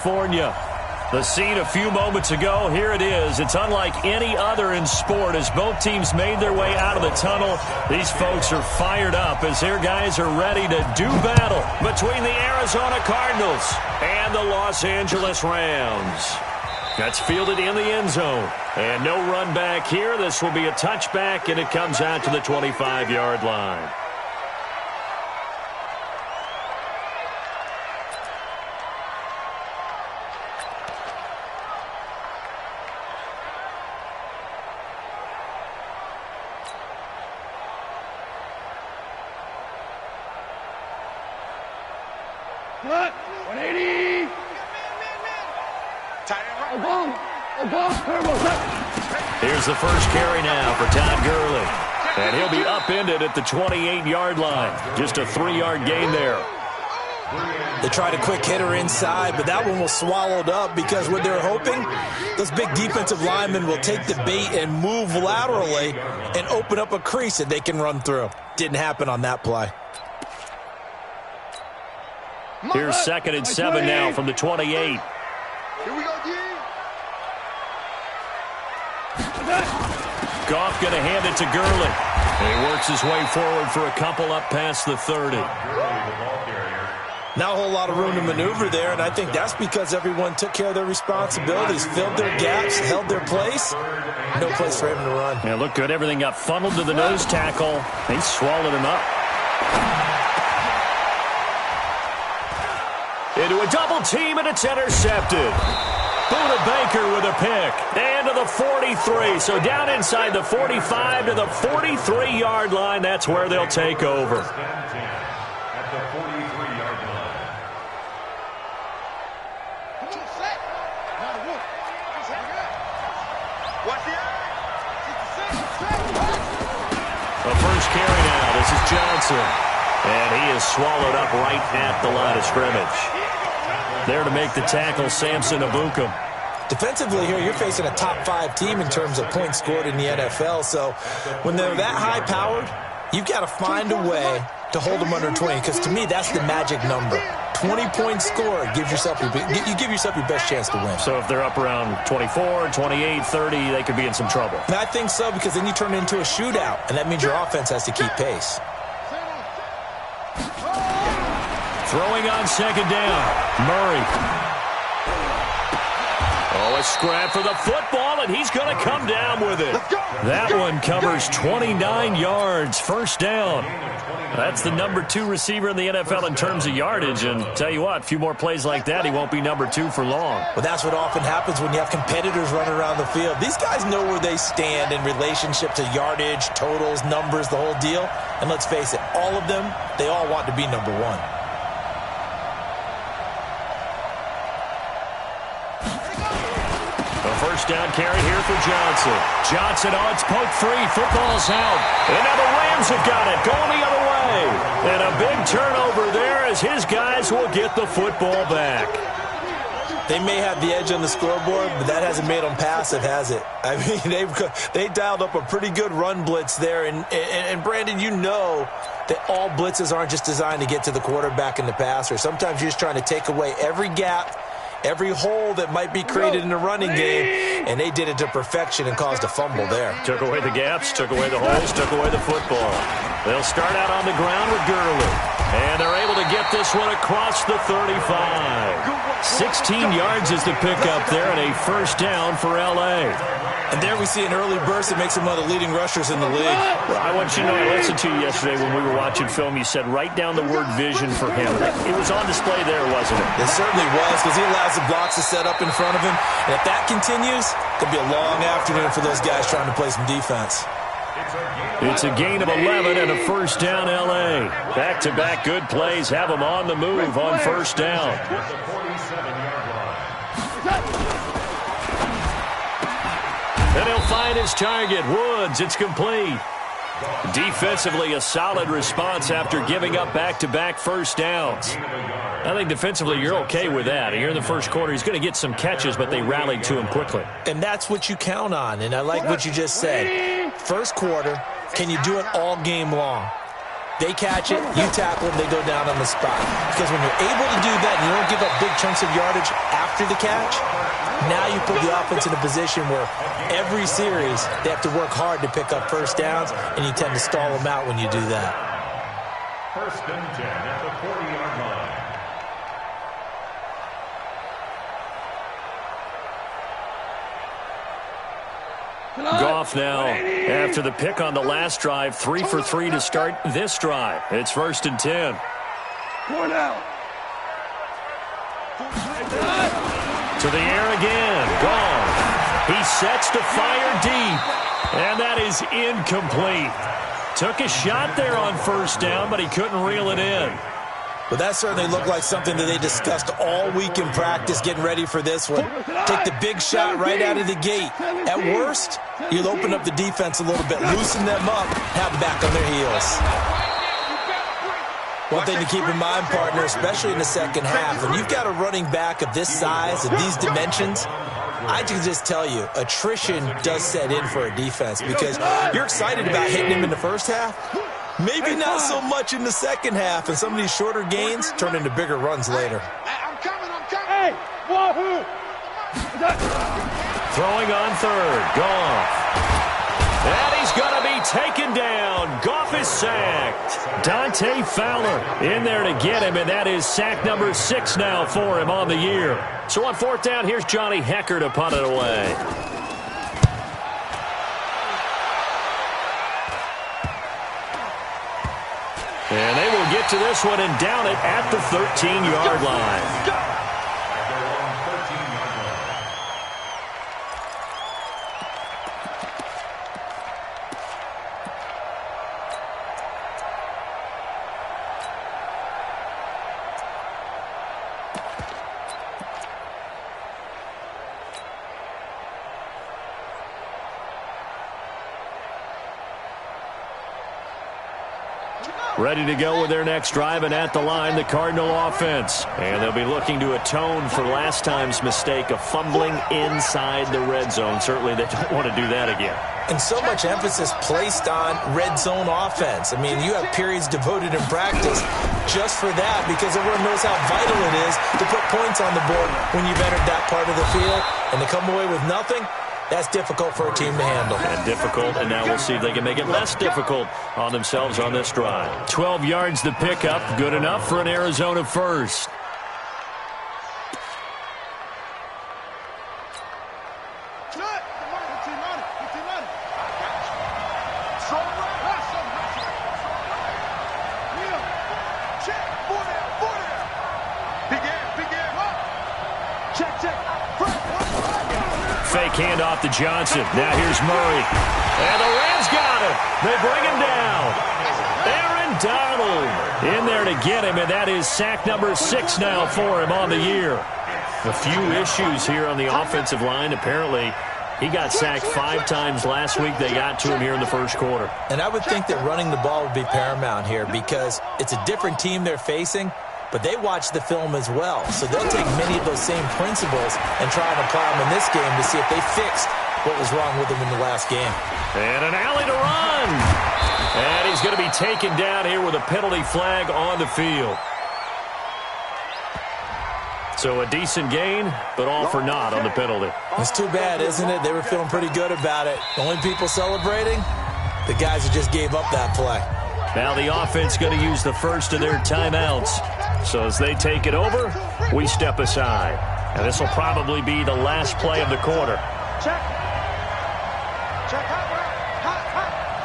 California. The scene a few moments ago, here it is. It's unlike any other in sport as both teams made their way out of the tunnel. These folks are fired up as their guys are ready to do battle between the Arizona Cardinals and the Los Angeles Rams. That's fielded in the end zone. And no run back here. This will be a touchback, and it comes out to the 25-yard line. What? 180. Here's the first carry now for Todd Gurley. And he'll be upended at the 28-yard line. Just a 3-yard gain there. They tried a quick hitter inside, but that one was swallowed up because what they're hoping, those big defensive linemen will take the bait and move laterally and open up a crease that they can run through. Didn't happen on that play. Here's 2nd and 7 now from the 28. Here we go, G. Goff going to hand it to Gurley. And he works his way forward for a couple up past the 30. Not a whole lot of room to maneuver there, and I think that's because everyone took care of their responsibilities, filled their gaps, held their place. No place for him to run. Yeah, looked good. Everything got funneled to the nose tackle. He swallowed him up. Into a double team, and it's intercepted. Buda Baker with a pick. And to the 43. So down inside the 45 to the 43-yard line. That's where they'll take over. At the 43-yard line. The first carry now. This is Johnson. And he is swallowed up right at the line of scrimmage. There to make the tackle, Samson Ebukam. Defensively here, you're facing a top 5 team in terms of points scored in the NFL. So when they're that high-powered, you've got to find a way to hold them under 20. Because to me, that's the magic number. 20 points scored, you give yourself your best chance to win. So if they're up around 24, 28, 30, they could be in some trouble. And I think so, because then you turn it into a shootout, and that means your offense has to keep pace. Throwing on 2nd down, Murray. Oh, a scrap for the football, and he's going to come down with it. That one covers 29 yards, first down. That's the number 2 receiver in the NFL in terms of yardage, and tell you what, a few more plays like that, he won't be number 2 for long. Well, that's what often happens when you have competitors running around the field. These guys know where they stand in relationship to yardage, totals, numbers, the whole deal. And let's face it, all of them, they all want to be number 1. First down carry here for Johnson. Johnson, oh, it's poked free. Football's out. And now the Rams have got it. Going the other way. And a big turnover there as his guys will get the football back. They may have the edge on the scoreboard, but that hasn't made them passive, has it? I mean, they dialed up a pretty good run blitz there. And Brandon, you know that all blitzes aren't just designed to get to the quarterback and the passer. Sometimes you're just trying to take away every gap, every hole that might be created in the running game, and they did it to perfection and caused a fumble there. Took away the gaps, took away the holes, took away the football. They'll start out on the ground with Gurley, and they're able to get this one across the 35. 16 yards is the pickup there, and a first down for L.A. And there we see an early burst that makes him one of the leading rushers in the league. Well, I want you to know, I listened to you yesterday when we were watching film. You said write down the word vision for him. It was on display there, wasn't it? It certainly was, because he allows the blocks to set up in front of him. And if that continues, it could be a long afternoon for those guys trying to play some defense. It's a gain of 11 and a first down L.A. Back-to-back good plays have them on the move on first down. And he'll find his target, Woods. It's complete. Defensively, a solid response after giving up back-to-back first downs. I think defensively you're okay with that. Here in the first quarter, he's going to get some catches, but they rallied to him quickly. And that's what you count on, and I like what you just said. First quarter, can you do it all game long? They catch it, you tackle them, they go down on the spot. Because when you're able to do that and you don't give up big chunks of yardage after the catch, now you put the offense in a position where every series they have to work hard to pick up first downs, and you tend to stall them out when you do that. First and 10 at the 40-yard line. Goff now, after the pick on the last drive, 3 for 3 to start this drive. It's first and 10. One out. To the air again. Goff. He sets to fire deep. And that is incomplete. Took a shot there on first down, but he couldn't reel it in. But that certainly looked like something that they discussed all week in practice getting ready for this one. Take the big shot right out of the gate. At worst, you'll open up the defense a little bit, loosen them up, have them back on their heels. One thing to keep in mind, partner, especially in the second half, when you've got a running back of this size, of these dimensions, I can just tell you, attrition does set in for a defense because you're excited about hitting him in the first half. Maybe not so much in the second half, and some of these shorter gains turn into bigger runs later. I'm coming. Hey, wahoo! Throwing on third. Goff. And he's going to be taken down. Goff is sacked. Dante Fowler in there to get him, and that is sack number 6 now for him on the year. So on fourth down, here's Johnny Hecker to punt it away. And they will get to this one and down it at the 13-yard line. Ready to go with their next drive, and at the line, the Cardinal offense. And they'll be looking to atone for last time's mistake of fumbling inside the red zone. Certainly they don't want to do that again. And so much emphasis placed on red zone offense. I mean, you have periods devoted in practice just for that because everyone knows how vital it is to put points on the board when you've entered that part of the field. And to come away with nothing, that's difficult for a team to handle. And difficult, and now we'll see if they can make it less difficult on themselves on this drive. 12 yards to pick up. Good enough for an Arizona first. Fake handoff to Johnson. Now here's Murray. And the Rams got him. They bring him down. Aaron Donald in there to get him, and that is sack number 6 now for him on the year. A few issues here on the offensive line. Apparently, he got sacked 5 times last week. They got to him here in the first quarter. And I would think that running the ball would be paramount here because it's a different team they're facing, but they watch the film as well. So they'll take many of those same principles and try and apply them in this game to see if they fixed what was wrong with them in the last game. And an alley to run. And he's going to be taken down here with a penalty flag on the field. So a decent gain, but all for naught on the penalty. It's too bad, isn't it? They were feeling pretty good about it. The only people celebrating, the guys who just gave up that play. Now the offense going to use the first of their timeouts. So as they take it over, we step aside. And this will probably be the last play of the quarter. Check. Check. Hot.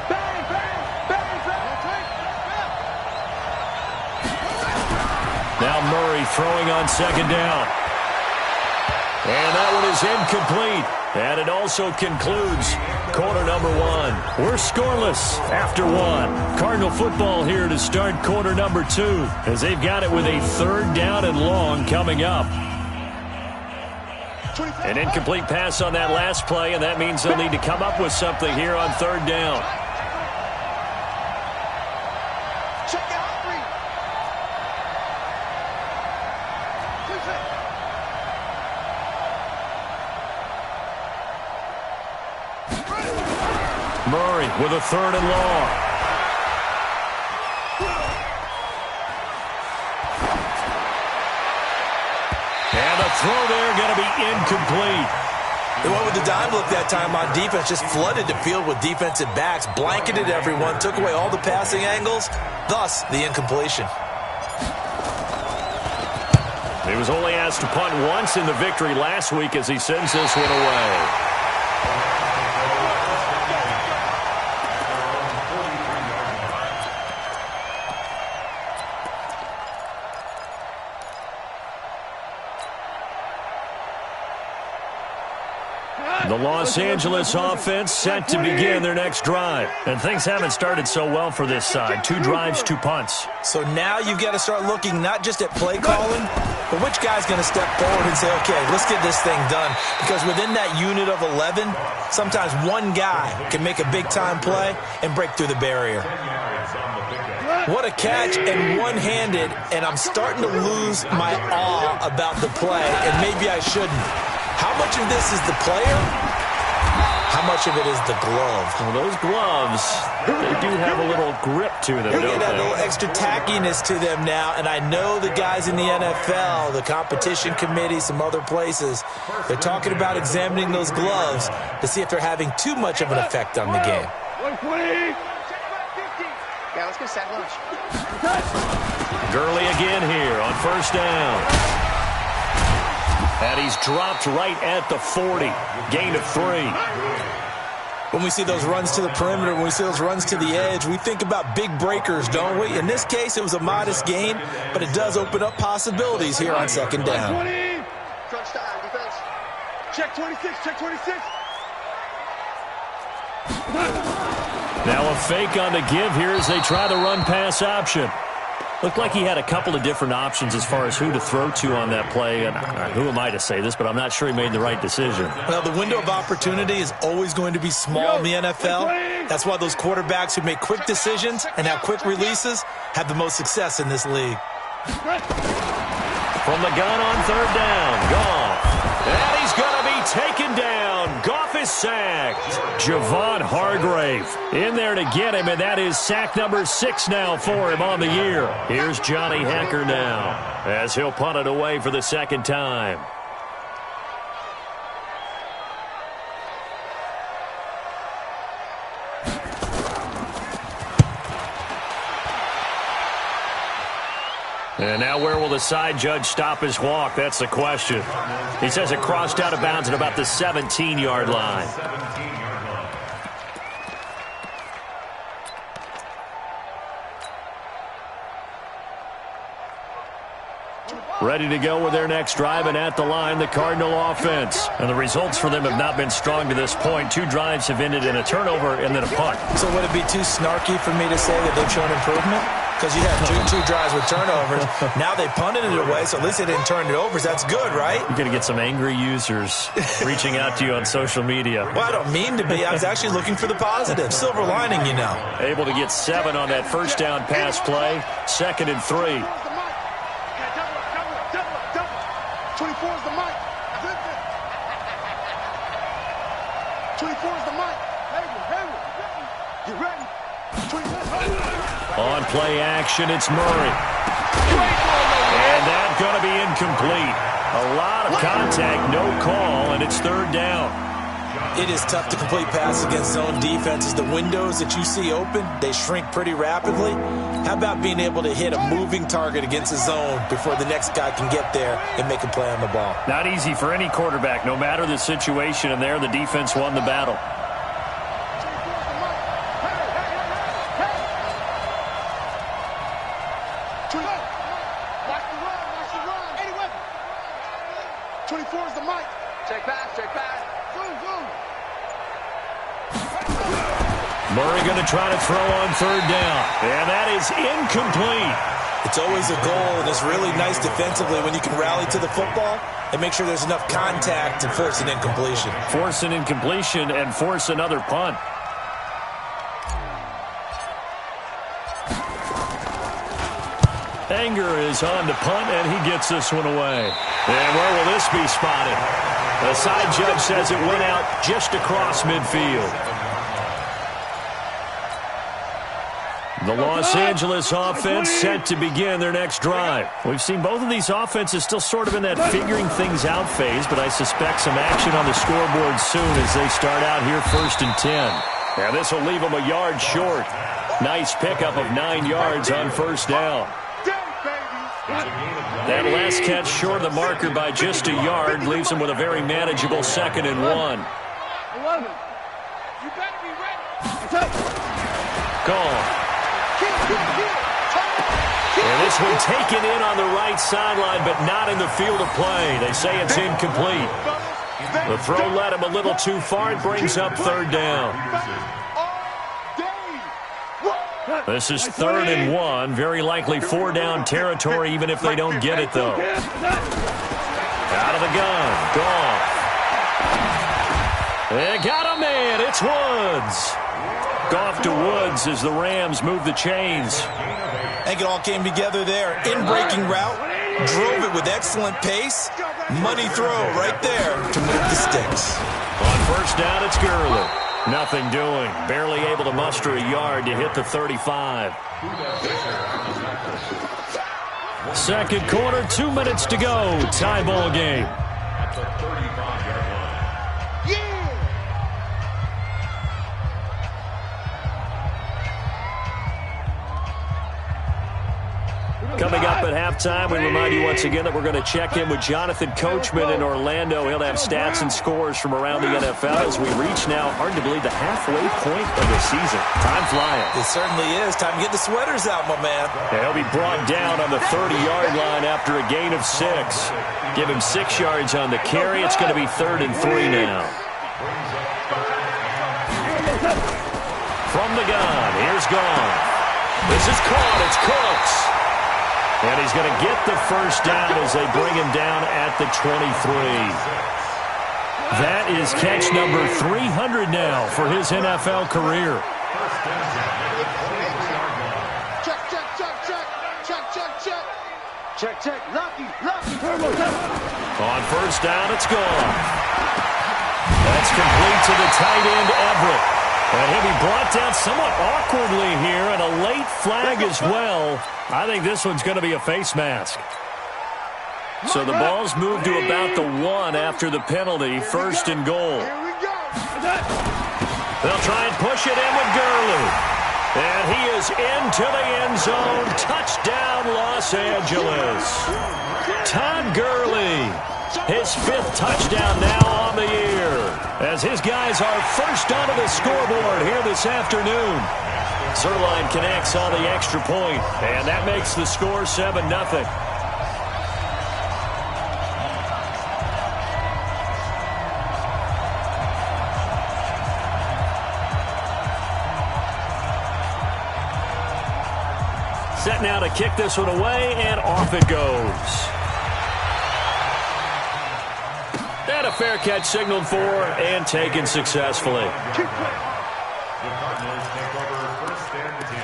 Bang, bang, bang, bang. Now Murray throwing on second down. And that one is incomplete. And it also concludes quarter number 1. We're scoreless after 1. Cardinal football here to start quarter number 2 as they've got it with a 3rd down and long coming up. An incomplete pass on that last play, and that means they'll need to come up with something here on 3rd down. Murray with a 3rd and long. throw there going to be incomplete. They went with the dime look that time on defense, just flooded the field with defensive backs, blanketed everyone, took away all the passing angles, thus the incompletion. He was only asked to punt once in the victory last week as he sends this one away. The Los Angeles offense set to begin their next drive. And things haven't started so well for this side. 2 drives, 2 punts. So now you've got to start looking not just at play calling, but which guy's going to step forward and say, okay, let's get this thing done. Because within that unit of 11, sometimes one guy can make a big-time play and break through the barrier. What a catch, and one-handed, and I'm starting to lose my awe about the play, and maybe I shouldn't. How much of this is the player? How much of it is the glove? Well, those gloves, they do have a little grip to them, don't They got a they? little extra tackiness to them now, and I know the guys in the NFL, the competition committee, some other places, they're talking about examining those gloves to see if they're having too much of an effect on the game. 120. Yeah, let's go set lunch. Gurley again here on first down. And he's dropped right at the 40. Gain of 3. When we see those runs to the perimeter, when we see those runs to the edge, we think about big breakers, don't we? In this case, it was a modest gain, but it does open up possibilities here on second down. 20. Crunch time, defense. Check 26, check 26. Now a fake on the give here as they try the run-pass option. Looked like he had a couple of different options as far as who to throw to on that play. And who am I to say this, but I'm not sure he made the right decision. Well, the window of opportunity is always going to be small in the NFL. That's why those quarterbacks who make quick decisions and have quick releases have the most success in this league. From the gun on third down, Goff. And he's going to be taken down. Goff is sacked. Javon Hargrave in there to get him, and that is sack number 6 now for him on the year. Here's Johnny Hacker now as he'll punt it away for the second time. And now where will the side judge stop his walk? That's the question. He says it crossed out of bounds at about the 17-yard line. Ready to go with their next drive, and at the line, the Cardinal offense. And the results for them have not been strong to this point. 2 drives have ended in a turnover and then a punt. So would it be too snarky for me to say that they've shown improvement? Because you had two drives with turnovers. Now they punted it away, so at least they didn't turn it over. So that's good, right? You're going to get some angry users reaching out to you on social media. Well, I don't mean to be. I was actually looking for the positive. Silver lining, you know. Able to get 7 on that first down pass play. 2nd and 3. 24 is the mic. 24 is the mic. Hayward. You ready? 24. On play action, it's Murray. And that's going to be incomplete. A lot of contact, no call, and it's 3rd down. It is tough to complete passes against zone defenses. The windows that you see open, they shrink pretty rapidly. How about being able to hit a moving target against a zone before the next guy can get there and make a play on the ball? Not easy for any quarterback, no matter the situation, and there the defense won the battle. Murray going to try to throw on 3rd down. And that is incomplete. It's always a goal, and it's really nice defensively when you can rally to the football and make sure there's enough contact to force an incompletion. Force an incompletion and force another punt. Anger is on to punt, and he gets this one away. And where will this be spotted? The side judge says it went out just across midfield. The Los Angeles offense set to begin their next drive. We've seen both of these offenses still sort of in that figuring things out phase, but I suspect some action on the scoreboard soon as they start out here 1st and 10. Now this will leave them a yard short. Nice pickup of 9 yards on 1st down. That last catch short of the marker by just a yard leaves them with a very manageable 2nd and 1. 11. You better be ready. Gone. And this one taken in on the right sideline, but not in the field of play. They say it's incomplete. The throw led him a little too far. It brings up 3rd down. This is 3rd and 1. Very likely 4-down territory, even if they don't get it, though. Out of the gun. Gone. They got a man. It's Woods. Goff to Woods as the Rams move the chains. I think it all came together there. In-breaking route. Drove it with excellent pace. Money throw right there to move the sticks. On 1st down, it's Gurley. Nothing doing. Barely able to muster a yard to hit the 35. 2nd quarter, 2 minutes to go. Tie ball game. Coming up at halftime, we remind you once again that we're going to check in with Jonathan Coachman in Orlando. He'll have stats and scores from around the NFL as we reach now, hard to believe, the halfway point of the season. Time flying. It certainly is. Time to get the sweaters out, my man. Yeah, he'll be brought down on the 30-yard line after a gain of 6. Give him 6 yards on the carry. It's going to be 3rd and 3 now. From the gun, here's Gone. This is caught. It's Cooks. And he's going to get the 1st down as they bring him down at the 23. That is catch number 300 now for his NFL career. Check, check, check, check. Check, check, check. Check, check. Lucky. On 1st down, it's gone. That's complete to the tight end, Everett. And he'll be brought down somewhat awkwardly here, and a late flag as well. I think this one's going to be a face mask. So the ball's moved to about the 1 after the penalty, 1st and goal. They'll try and push it in with Gurley. And he is into the end zone. Touchdown, Los Angeles. Todd Gurley, his 5th touchdown now on the year, as his guys are first onto the scoreboard here this afternoon. Zerline connects on the extra point, and that makes the score 7-0. Set now to kick this one away, and off it goes. And a fair catch signaled for and taken successfully. The Cardinals take over 1st and 10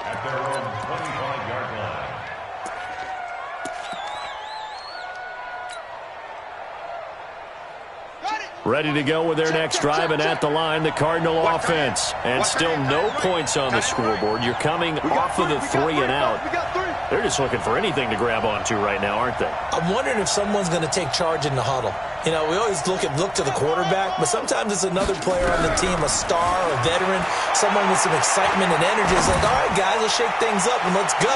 at their own 25-yard line. Ready to go with their next drive, and at the line, the Cardinal offense. And still no points on the scoreboard. You're coming off of the 3 and out. They're just looking for anything to grab onto right now, aren't they? I'm wondering if someone's going to take charge in the huddle. You know, we always look to the quarterback, but sometimes it's another player on the team, a star, a veteran, someone with some excitement and energy. It's like, all right, guys, let's shake things up and let's go,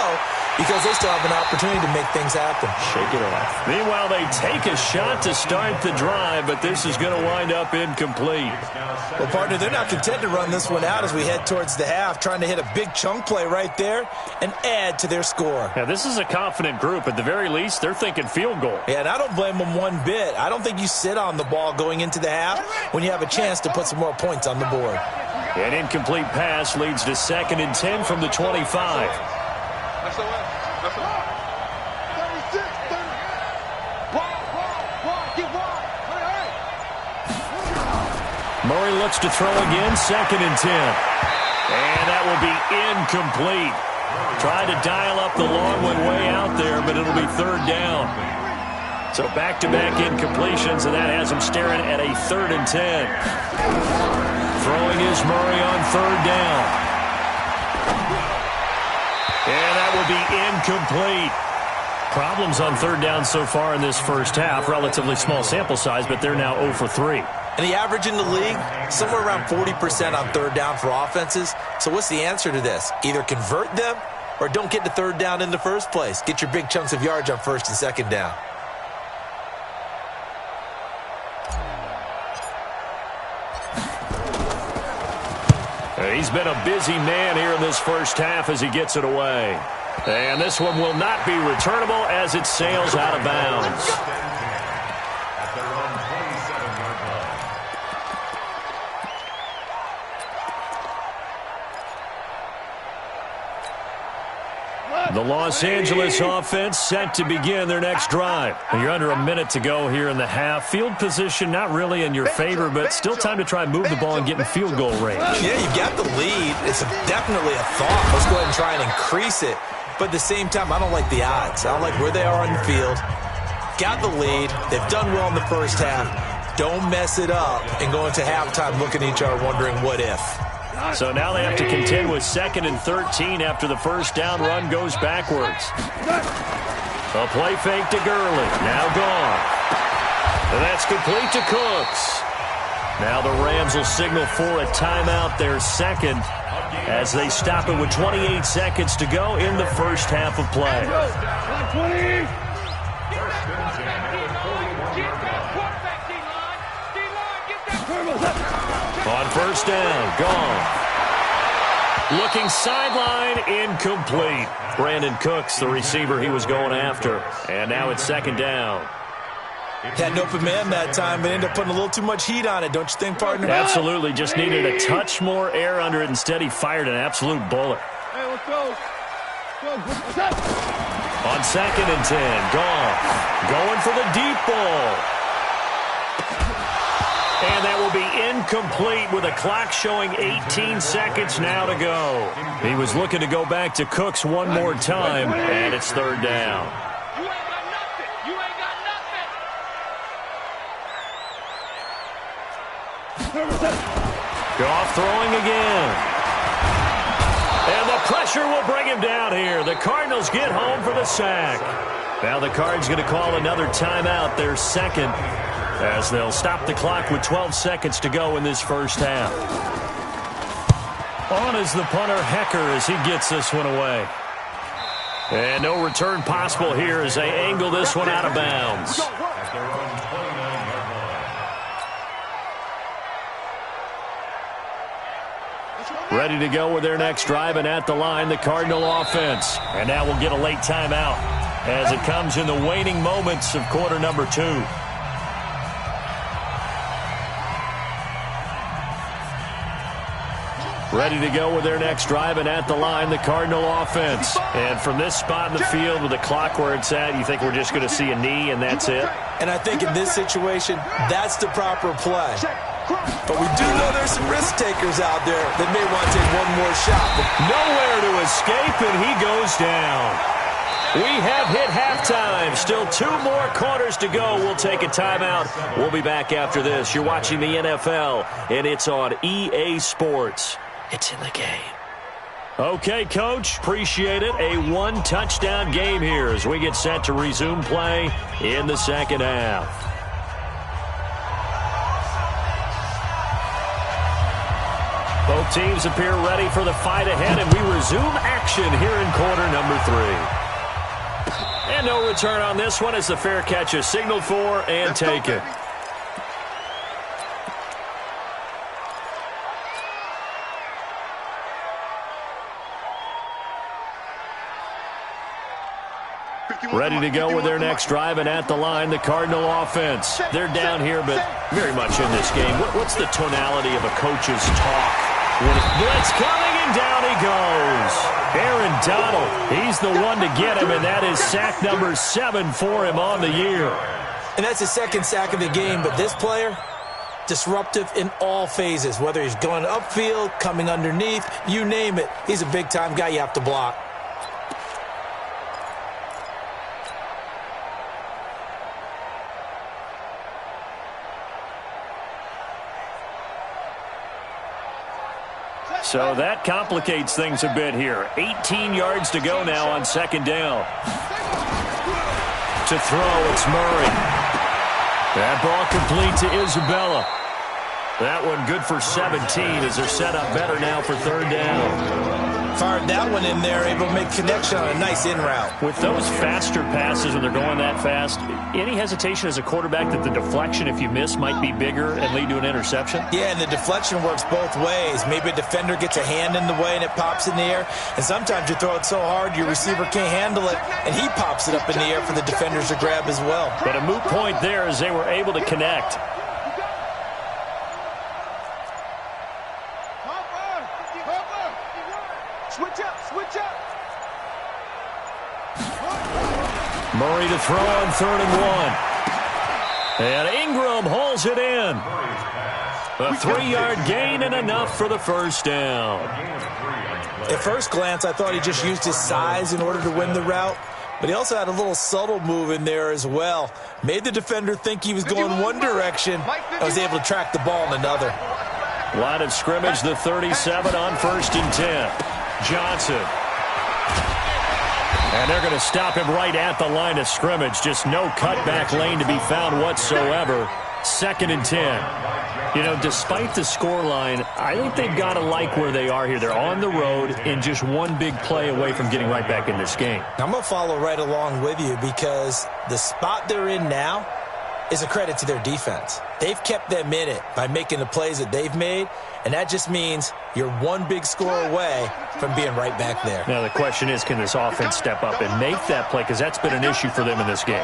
because they still have an opportunity to make things happen. Shake it off. Meanwhile, they take a shot to start the drive, but this is going to wind up incomplete. Well, partner, they're not content to run this one out as we head towards the half, trying to hit a big chunk play right there and add to their score. Yeah, this is a confident group. At the very least, they're thinking field goal. Yeah, and I don't blame them one bit. I don't think you sit on the ball going into the half when you have a chance to put some more points on the board. An incomplete pass leads to 2nd and 10 from the 25. That's the way. 36, 30. Wide, get wide. Hurry. Murray looks to throw again, 2nd and 10. And that will be incomplete. Tried to dial up the long one way out there, but it'll be 3rd down. So back-to-back incompletions, and that has him staring at a 3rd and 10. Throwing is Murray on 3rd down. will be incomplete. Problems on third down so far in this first half. Relatively small sample size, but they're now 0 for 3. And the average in the league, somewhere around 40% on third down for offenses. So what's the answer to this? Either convert them or don't get to third down in the first place. Get your big chunks of yards on first and second down. He's been a busy man here in this first half as he gets it away. And this one will not be returnable as it sails out of bounds. At their own 27-yard line. The Los Angeles offense set to begin their next drive. You're under a minute to go here in the half. Field position not really in your favor, but still time to try and move the ball and get in field goal range. Yeah, you've got the lead. It's definitely a thought. Let's go ahead and try and increase it. But at the same time, I don't like the odds. I don't like where they are on the field. Got the lead. They've done well in the first half. Don't mess it up and go into halftime looking at each other wondering what if. So now they have to contend with 2nd and 13 after the first down run goes backwards. A play fake to Gurley. Now gone. And that's complete to Cooks. Now the Rams will signal for a timeout, their second, as they stop it with 28 seconds to go in the first half of play. On first down, gone. Looking sideline, incomplete. Brandon Cooks, the receiver he was going after. And now it's 2nd down. Had an open man that time, but ended up putting a little too much heat on it, don't you think, partner? Absolutely. Just needed a touch more air under it. Instead, he fired an absolute bullet. Hey, let's go. On 2nd and 10, gone. Going for the deep ball. And that will be incomplete with a clock showing 18 seconds now to go. He was looking to go back to Cooks one more time, and it's 3rd down. You ain't got nothing. You ain't got nothing. Goff throwing again. And the pressure will bring him down here. The Cardinals get home for the sack. Now the Cards going to call another timeout, their second, as they'll stop the clock with 12 seconds to go in this first half. On is the punter, Hecker, as he gets this one away. And no return possible here as they angle this one out of bounds. At their own 29-yard line. Ready to go with their next drive, and at the line, the Cardinal offense. And now we'll get a late timeout as it comes in the waning moments of quarter number 2. Ready to go with their next drive, and at the line, the Cardinal offense. And from this spot in the field with the clock where it's at, you think we're just going to see a knee and that's it? And I think in this situation, that's the proper play. But we do know there's some risk takers out there that may want to take one more shot. Nowhere to escape, and he goes down. We have hit halftime. Still 2 more quarters to go. We'll take a timeout. We'll be back after this. You're watching the NFL, and it's on EA Sports. It's in the game. Okay, Coach. Appreciate it. A 1-touchdown game here as we get set to resume play in the second half. Both teams appear ready for the fight ahead, and we resume action here in quarter number 3. And no return on this one as the fair catch is signaled for and taken. Ready to go with their next drive, and at the line, the Cardinal offense. They're down here, but very much in this game. What's the tonality of a coach's talk? Blitz coming, and down he goes. Aaron Donald, he's the one to get him, and that is sack number 7 for him on the year. And that's his second sack of the game, but this player, disruptive in all phases, whether he's going upfield, coming underneath, you name it. He's a big-time guy you have to block. So that complicates things a bit here. 18 yards to go now on second down. To throw, it's Murray. That ball complete to Isabella. That one good for 17 as they're set up better now for third down. Fired that one in there, able to make connection on a nice in route. With those faster passes when they're going that fast, any hesitation as a quarterback that the deflection, if you miss, might be bigger and lead to an interception? Yeah, and the deflection works both ways. Maybe a defender gets a hand in the way and it pops in the air. And sometimes you throw it so hard your receiver can't handle it, and he pops it up in the air for the defenders to grab as well. But a moot point there as they were able to connect. Switch up. Murray to throw on 3rd and 1. And Ingram hauls it in. A 3-yard gain and enough for the first down. At first glance, I thought he just used his size in order to win the route. But he also had a little subtle move in there as well. Made the defender think he was going one direction and was able to track the ball in another. Line of scrimmage, the 37 on 1st and 10. Johnson. And they're going to stop him right at the line of scrimmage. Just no cutback lane to be found whatsoever. 2nd and 10. You know, despite the scoreline, I think they've got to like where they are here. They're on the road and just one big play away from getting right back in this game. I'm going to follow right along with you because the spot they're in now is a credit to their defense. They've kept them in it by making the plays that they've made, and that just means you're one big score away from being right back there. Now the question is, can this offense step up and make that play? Because that's been an issue for them in this game.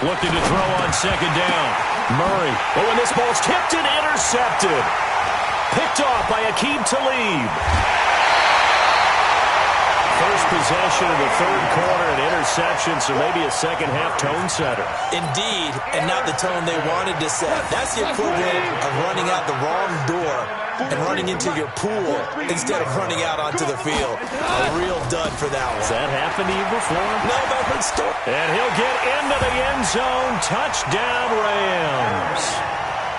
Looking to throw on 2nd down. Murray. Oh, and this ball's tipped and intercepted. Picked off by Aqib Talib. First possession of the 3rd quarter, an interception, so maybe a second-half tone setter. Indeed, and not the tone they wanted to set. That's the equivalent of running out the wrong door and running into your pool instead of running out onto the field. A real dud for that one. Has that happened to you before? No, but I've heard stories. And he'll get into the end zone. Touchdown, Rams.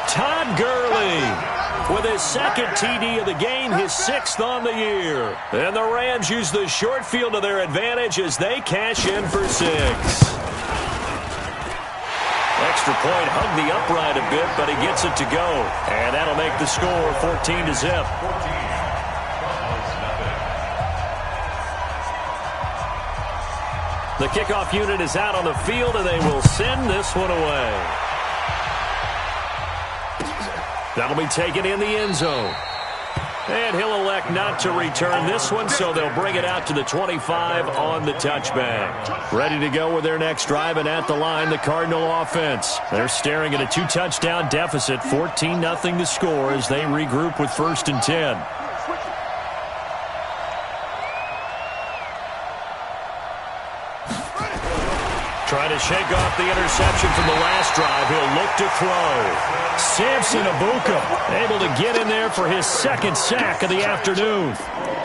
Todd Gurley with his 2nd TD of the game, his 6th on the year. And the Rams use the short field to their advantage as they cash in for 6. Extra point hugged the upright a bit, but he gets it to go. And that'll make the score 14-0. The kickoff unit is out on the field, and they will send this one away. That'll be taken in the end zone. And he'll elect not to return this one, so they'll bring it out to the 25 on the touchback. Ready to go with their next drive, and at the line, the Cardinal offense. They're staring at a 2-touchdown deficit, 14-0 to score as they regroup with 1st and 10. Trying to shake off the interception from the last drive. He'll look to throw. Samson Abuka able to get in there for his 2nd sack of the afternoon.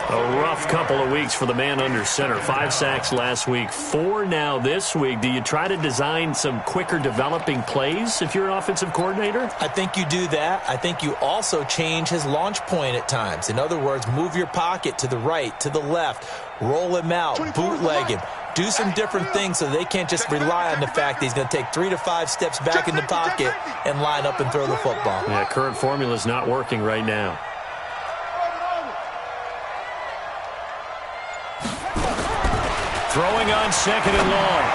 A rough couple of weeks for the man under center. 5 sacks last week, 4 now this week. Do you try to design some quicker developing plays if you're an offensive coordinator? I think you do that. I think you also change his launch point at times. In other words, move your pocket to the right, to the left, roll him out, bootleg him. Do some different things so they can't just rely on the fact that he's going to take 3 to 5 steps back in the pocket and line up and throw the football. Yeah, current formula is not working right now. Throwing on 2nd and long.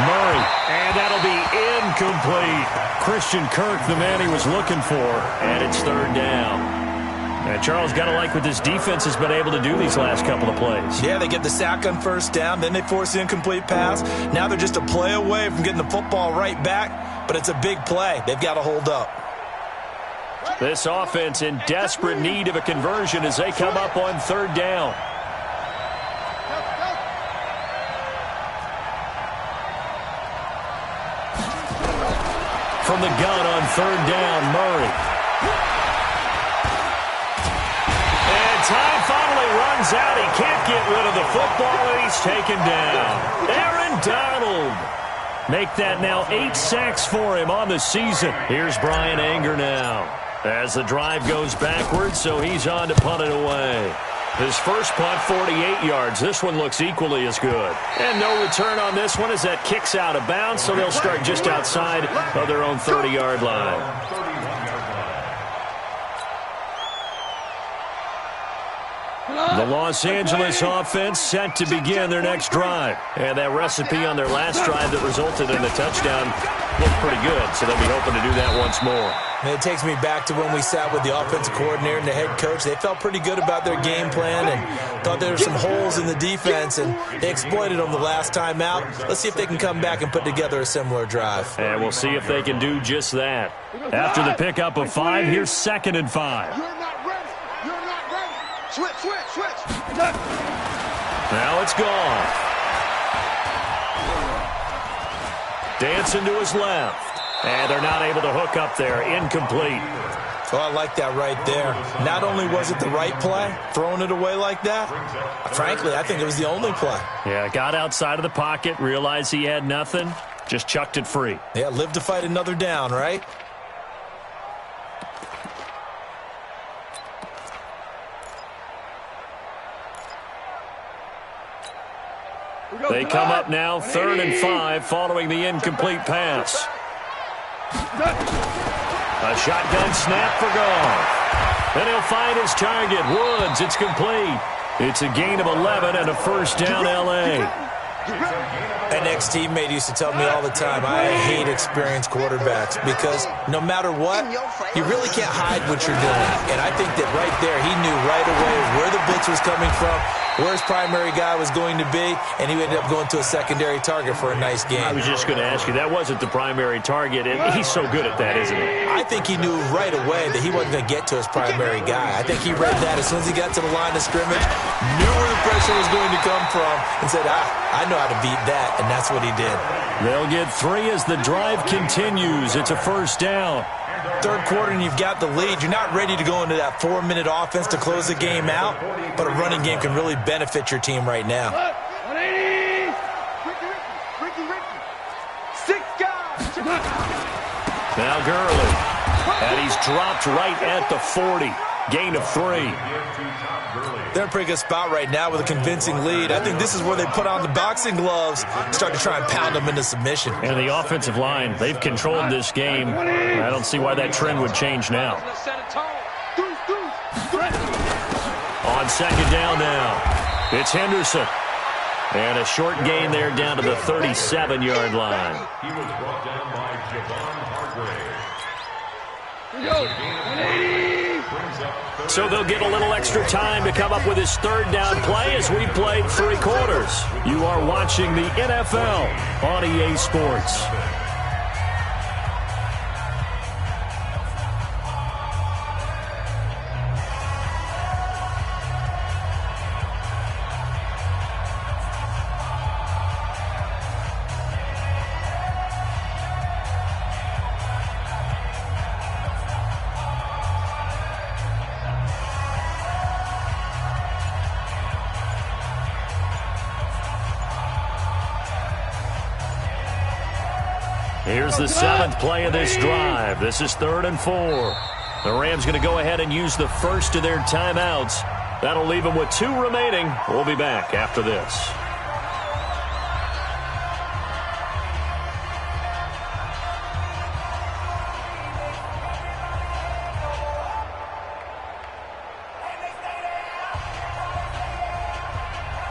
Murray, and that'll be incomplete. Christian Kirk, the man he was looking for, and it's 3rd down. And Charles, got to like what this defense has been able to do these last couple of plays. Yeah, they get the sack on 1st down, then they force the incomplete pass. Now they're just a play away from getting the football right back, but it's a big play. They've got to hold up. This offense in desperate need of a conversion as they come up on 3rd down. From the gun on 3rd down, Murray. Time finally runs out. He can't get rid of the football, and he's taken down. Aaron Donald. Make that now 8 sacks for him on the season. Here's Brian Anger now as the drive goes backwards, so he's on to punt it away. His first punt, 48 yards. This one looks equally as good. And no return on this one as that kicks out of bounds, so they'll start just outside of their own 30-yard line. The Los Angeles offense set to begin their next drive. And that recipe on their last drive that resulted in a touchdown looked pretty good, so they'll be hoping to do that once more. And it takes me back to when we sat with the offensive coordinator and the head coach. They felt pretty good about their game plan and thought there were some holes in the defense, and they exploited them the last time out. Let's see if they can come back and put together a similar drive. And we'll see if they can do just that. After the pickup of 5, here's 2nd and 5. You're not ready. You're not ready. Switch, switch, switch. Now it's gone. Dancing to his left. And they're not able to hook up there. Incomplete. Oh, I like that right there. Not only was it the right play, throwing it away like that, frankly, I think it was the only play. Yeah, got outside of the pocket, realized he had nothing, just chucked it free. Yeah, live to fight another down, right? They come up now 3rd and 5 following the incomplete pass. A shotgun snap for Goff. And he'll find his target. Woods, it's complete. It's a gain of 11 and a first down, L.A. An ex-teammate used to tell me all the time, I hate experienced quarterbacks because no matter what, you really can't hide what you're doing. And I think that right there, he knew right away where the blitz was coming from, where his primary guy was going to be, and he ended up going to a secondary target for a nice game. I was just going to ask you, that wasn't the primary target, and he's so good at that, isn't he? I think he knew right away that he wasn't going to get to his primary guy. I think he read that as soon as he got to the line of scrimmage, knew where the pressure was going to come from, and said, I know how to beat that, and that's what he did. They'll get 3 as the drive continues. It's a first down. Third quarter and you've got the lead. You're not ready to go into that 4-minute offense to close the game out, but a running game can really benefit your team right now. 180. Ricky. 6 guys. Now Gurley. And he's dropped right at the 40. Gain of 3. They're in a pretty good spot right now with a convincing lead. I think this is where they put on the boxing gloves, start to try and pound them into submission. And the offensive line, they've controlled this game. I don't see why that trend would change now. On 2nd down now, it's Henderson. And a short gain there down to the 37-yard line. He was brought down by Javon Hargrave. So they'll get a little extra time to come up with his 3rd down play as we played 3 quarters. You are watching the NFL on EA Sports. Here's the 7th play of this drive. This is 3rd and 4. The Rams going to go ahead and use the first of their timeouts. That'll leave them with 2 remaining. We'll be back after this.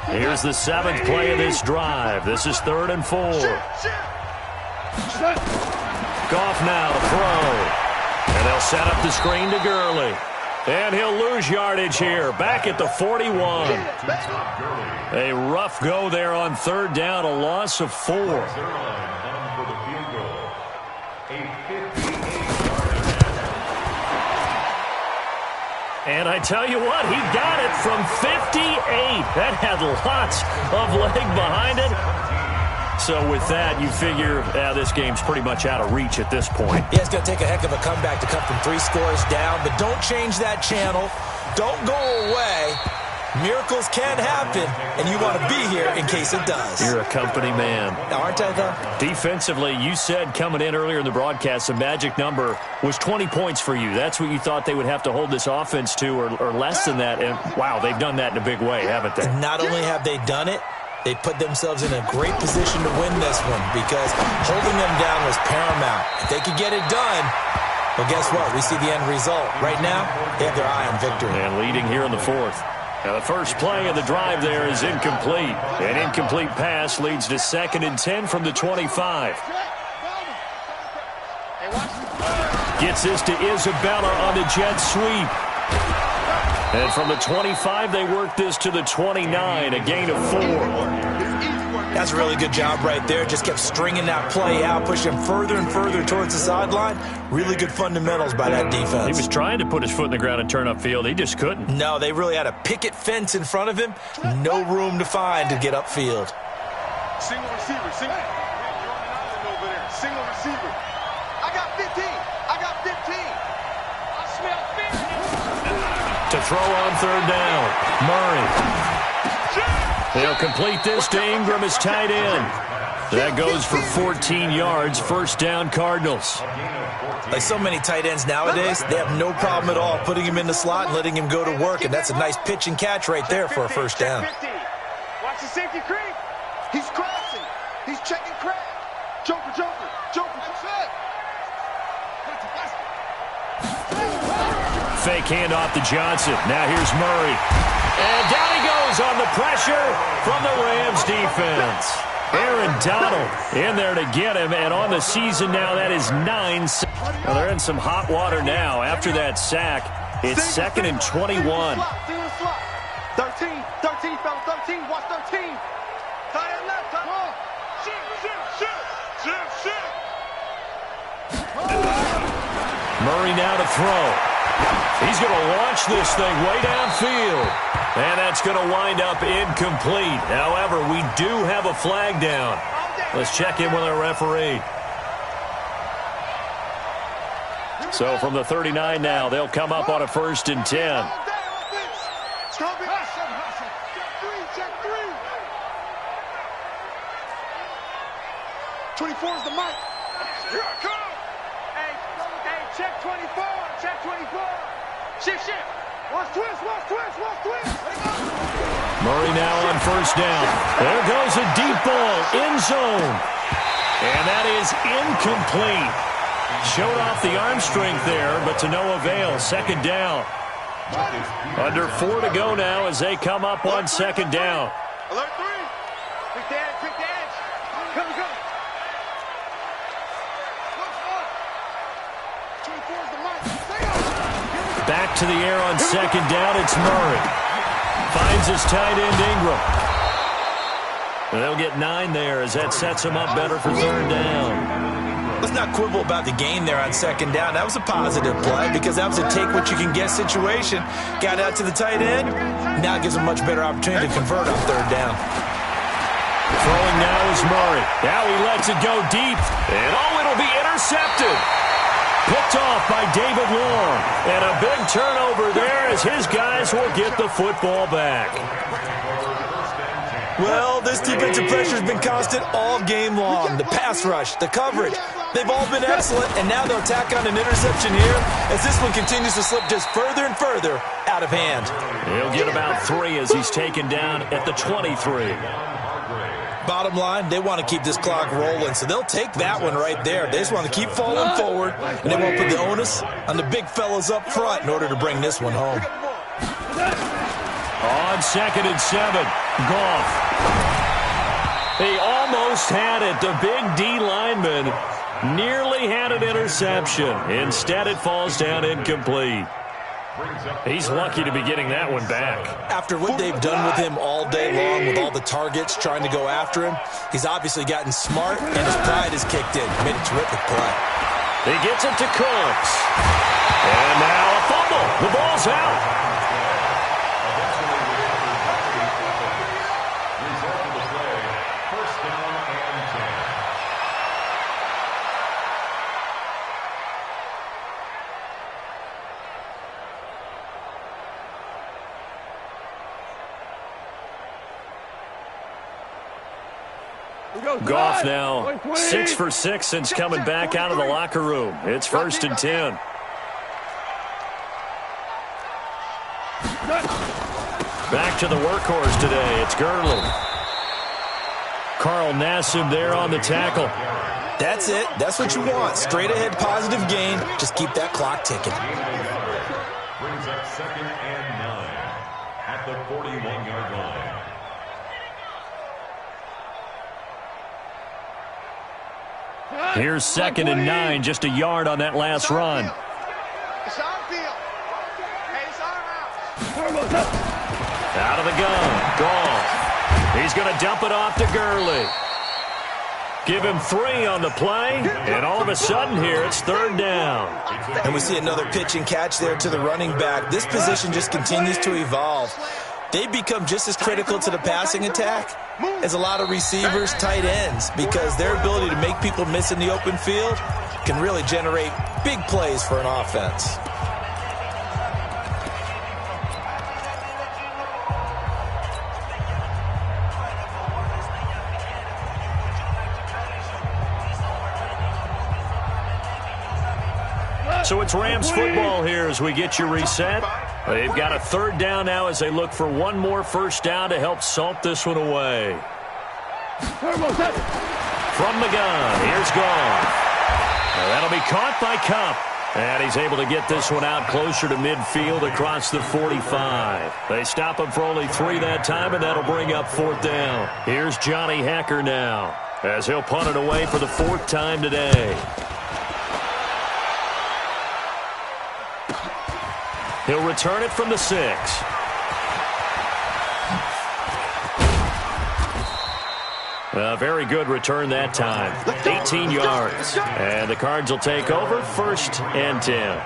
Here's the 7th play of this drive. This is 3rd and 4. Goff now to throw. And they'll set up the screen to Gurley. And he'll lose yardage here. Back at the 41. A rough go there on 3rd down. A loss of 4. And I tell you what, he got it from 58. That had lots of leg behind it. So with that, you figure this game's pretty much out of reach at this point. Yeah, it's going to take a heck of a comeback to come from 3 scores down, but don't change that channel. Don't go away. Miracles can happen, and you want to be here in case it does. You're a company man. Aren't I, though? Defensively, you said coming in earlier in the broadcast, the magic number was 20 points for you. That's what you thought they would have to hold this offense to, or less than that. And, wow, they've done that in a big way, haven't they? Not only have they done it, they put themselves in a great position to win this one because holding them down was paramount. If they could get it done, well, guess what? We see the end result. Right now, they have their eye on victory. And leading here in the fourth. Now, the first play of the drive there is incomplete. An incomplete pass leads to 2nd and 10 from the 25. Gets this to Isabella on the jet sweep. And from the 25, they work this to the 29, a gain of 4. That's a really good job right there. Just kept stringing that play out, pushing further and further towards the sideline. Really good fundamentals by that defense. He was trying to put his foot in the ground and turn upfield. He just couldn't. No, they really had a picket fence in front of him. No room to find to get upfield. Single receiver, single. You're on an island over there. Single receiver. I got 15. I got 15. I smell 50. To throw on 3rd down, Murray. They'll complete this to Ingram as tight end. That goes for 14 yards, 1st down Cardinals. Like so many tight ends nowadays, they have no problem at all putting him in the slot and letting him go to work, and that's a nice pitch and catch right there for a 1st down. Watch the safety creep. He's crossing. He's checking crab. Joker, Joker, Joker. Fake handoff to Johnson. Now here's Murray. And down he goes on the pressure from the Rams defense. Aaron Donald in there to get him, and on the season now, that is 9. Well, they're in some hot water now. After that sack, it's 2nd and 21. 13, fella, 13, watch 13. Tie it left, come on. Shoot. Murray now to throw. He's going to launch this thing way downfield. And that's going to wind up incomplete. However, we do have a flag down. Let's check in with our referee. So from the 39 now, they'll come up on a 1st and 10. Check 24 is the mic. Here I come. Hey, check 24. Check 24. Shift. Watch twist. Murray now on 1st down. There goes a deep ball, end zone. And that is incomplete. Showed off the arm strength there, but to no avail. 2nd down. Under 4 to go now as they come up on 2nd down. Alert 3. Quick the edge. Come. 24 is the mic. Back to the air on 2nd down. It's Murray. Finds his tight end, Ingram. And they'll get 9 there as that sets him up better for 3rd down. Let's not quibble about the gain there on 2nd down. That was a positive play because that was a take-what-you-can-get situation. Got out to the tight end. Now it gives him a much better opportunity to convert on 3rd down. Throwing now is Murray. Now he lets it go deep. And it'll be intercepted. Picked off by David Long. And a big turnover there as his guys will get the football back. Well, this defensive pressure has been constant all game long. The pass rush, the coverage, they've all been excellent, and now they'll tack on an interception here as this one continues to slip just further and further out of hand. He'll get about 3 as he's taken down at the 23. Bottom line, they want to keep this clock rolling, so they'll take that one right there. They just want to keep falling forward, and they won't put the onus on the big fellas up front in order to bring this one home. On 2nd and 7, Goff. He almost had it. The big D lineman nearly had an interception. Instead, it falls down incomplete. He's lucky to be getting that one back. After what they've done with him all day long with all the targets trying to go after him, he's obviously gotten smart, and his pride has kicked in. Made a terrific play. He gets it to Cooks. And now a fumble. The ball's out. Goff now 6 for 6 since coming back out of the locker room. It's 1st and 10. Back to the workhorse today. It's Gurley. Carl Nassib there on the tackle. That's it. That's what you want. Straight ahead positive gain. Just keep that clock ticking. Brings up 2nd and 9 at the 41-yard line. Here's 2nd and 9, just a yard on that last run. It's our field. Hey, it's our house. Out of the gun. Goff. He's going to dump it off to Gurley. Give him 3 on the play, and all of a sudden here it's 3rd down. And we see another pitch and catch there to the running back. This position just continues to evolve. They become just as critical to the passing attack as a lot of receivers, tight ends, because their ability to make people miss in the open field can really generate big plays for an offense. So it's Rams football here as we get you reset. They've got a 3rd down now as they look for one more 1st down to help salt this one away. From the gun, here's Goff. That'll be caught by Kupp. And he's able to get this one out closer to midfield across the 45. They stop him for only 3 that time, and that'll bring up 4th down. Here's Johnny Hekker now as he'll punt it away for the 4th time today. He'll return it from the 6. A very good return that time. 18 yards. And the Cards will take over 1st and 10.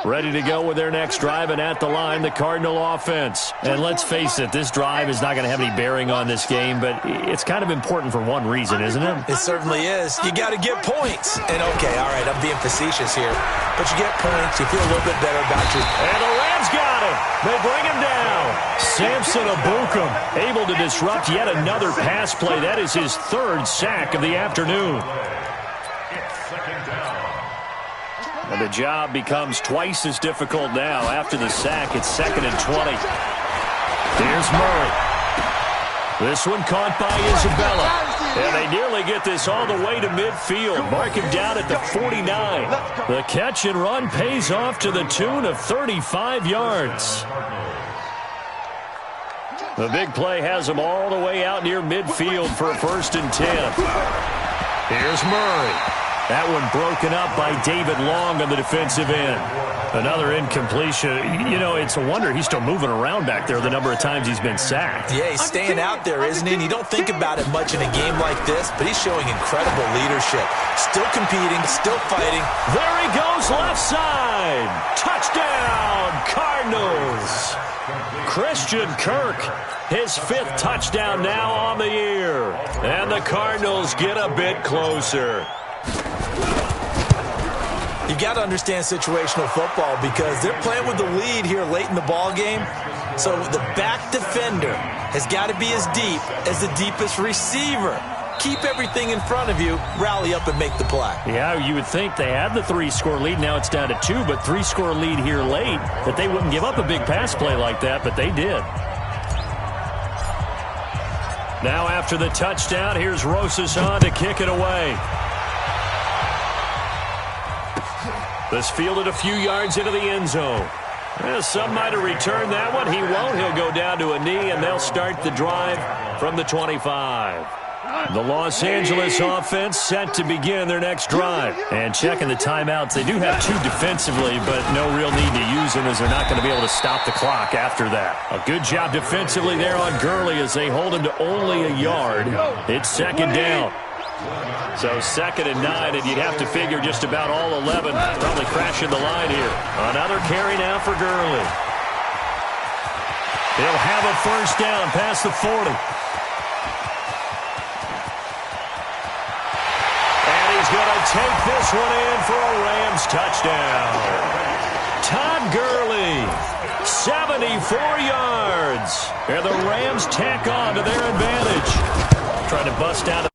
Ready to go with their next drive, and at the line, the Cardinal offense. And let's face it, this drive is not going to have any bearing on this game, but it's kind of important for one reason, isn't it? It certainly is. You got to get points. And okay, all right, I'm being facetious here, but you get points, you feel a little bit better about your... And the Rams got him. They bring him down. Samson Ebukam able to disrupt yet another pass play. That is his 3rd sack of the afternoon. And the job becomes twice as difficult now. After the sack, it's 2nd and 20. Here's Murray. This one caught by Isabella. And they nearly get this all the way to midfield. Mark him down at the 49. The catch and run pays off to the tune of 35 yards. The big play has him all the way out near midfield for a 1st and 10. Here's Murray. That one broken up by David Long on the defensive end. Another incompletion. You know, it's a wonder he's still moving around back there the number of times he's been sacked. Yeah, he's staying out there, isn't he? And you don't think about it much in a game like this, but he's showing incredible leadership. Still competing, still fighting. There he goes, left side. Touchdown, Cardinals. Christian Kirk, his 5th touchdown now on the year. And the Cardinals get a bit closer. You got to understand situational football because they're playing with the lead here late in the ball game. So the back defender has got to be as deep as the deepest receiver. Keep everything in front of you, rally up and make the play. Yeah, you would think they had the 3-score lead. Now it's down to 2, but 3-score lead here late, that they wouldn't give up a big pass play like that, but they did. Now after the touchdown, here's Rosas on to kick it away. This fielded a few yards into the end zone. Well, some might have returned that one. He won't. He'll go down to a knee, and they'll start the drive from the 25. The Los Angeles offense set to begin their next drive. And checking the timeouts, they do have 2 defensively, but no real need to use them as they're not going to be able to stop the clock after that. A good job defensively there on Gurley as they hold him to only a yard. It's 2nd down. So 2nd and 9, and you'd have to figure just about all 11 probably crashing the line here. Another carry now for Gurley. He'll have a 1st down past the 40. And he's is going to take this one in for a Rams touchdown. Todd Gurley, 74 yards. And the Rams tack on to their advantage. Trying to bust out